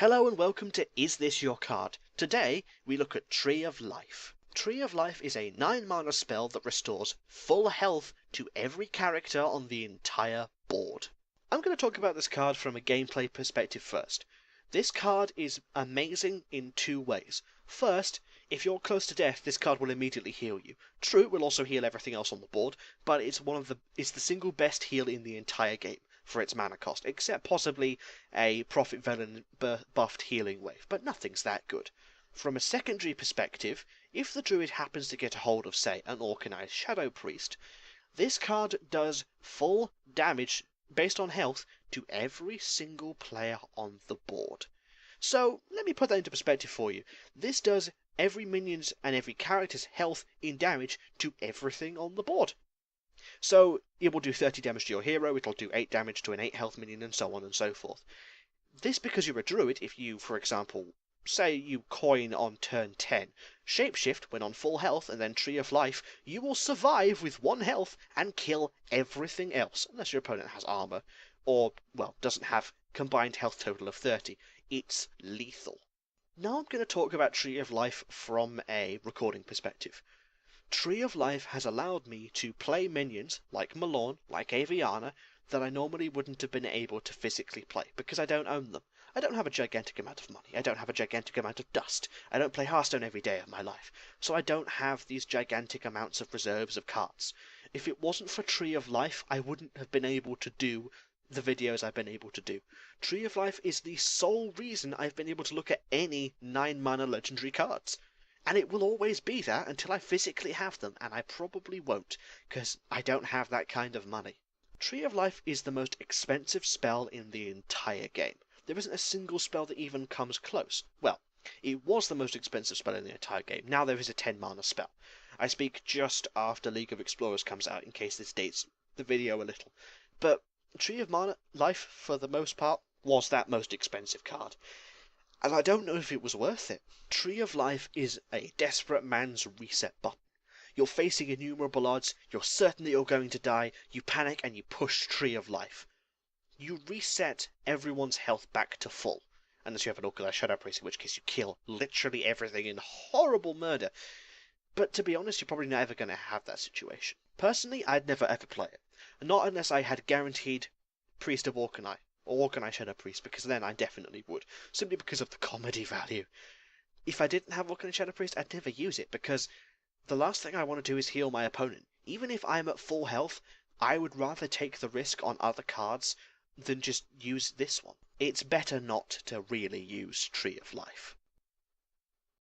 Hello and welcome to Is This Your Card? Today we look at Tree of Life. Tree of Life is a 9 mana spell that restores full health to every character on the entire board. I'm going to talk about this card from a gameplay perspective first. This card is amazing in two ways. First, if you're close to death, this card will immediately heal you. True, it will also heal everything else on the board, but it's the single best heal in the entire game for its mana cost, except possibly a Prophet Venom buffed healing wave, but nothing's that good. From a secondary perspective, if the druid happens to get a hold of, say, an Organized Shadow Priest, this card does full damage based on health to every single player on the board. So, let me put that into perspective for you. This does every minion's and every character's health in damage to everything on the board. So, it will do 30 damage to your hero, it'll do 8 damage to an 8 health minion, and so on and so forth. This because you're a druid. If you, for example, say you coin on turn 10, shapeshift when on full health, and then Tree of Life, you will survive with 1 health and kill everything else, unless your opponent has armor, or, well, doesn't have combined health total of 30. It's lethal. Now I'm going to talk about Tree of Life from a recording perspective. Tree of Life has allowed me to play minions like Malorne, like Aviana, that I normally wouldn't have been able to physically play, because I don't own them. I don't have a gigantic amount of money, I don't have a gigantic amount of dust, I don't play Hearthstone every day of my life, so I don't have these gigantic amounts of reserves of cards. If it wasn't for Tree of Life, I wouldn't have been able to do the videos I've been able to do. Tree of Life is the sole reason I've been able to look at any 9 mana legendary cards. And it will always be that until I physically have them, and I probably won't, because I don't have that kind of money. Tree of Life is the most expensive spell in the entire game. There isn't a single spell that even comes close. Well, it was the most expensive spell in the entire game. Now there is a 10 mana spell. I speak just after League of Explorers comes out, in case this dates the video a little. But Tree of Life, for the most part, was that most expensive card. And I don't know if it was worth it. Tree of Life is a desperate man's reset button. You're facing innumerable odds, you're certain that you're going to die, you panic and you push Tree of Life. You reset everyone's health back to full, unless you have an Organized Shadow Priest, in which case you kill literally everything in horrible murder. But to be honest, you're probably never going to have that situation. Personally, I'd never ever play it. Not unless I had guaranteed Priest of Organi, or Organized Shadow Priest, because then I definitely would, simply because of the comedy value. If I didn't have Organized Shadow Priest, I'd never use it, because the last thing I want to do is heal my opponent. Even if I'm at full health, I would rather take the risk on other cards than just use this one. It's better not to really use Tree of Life.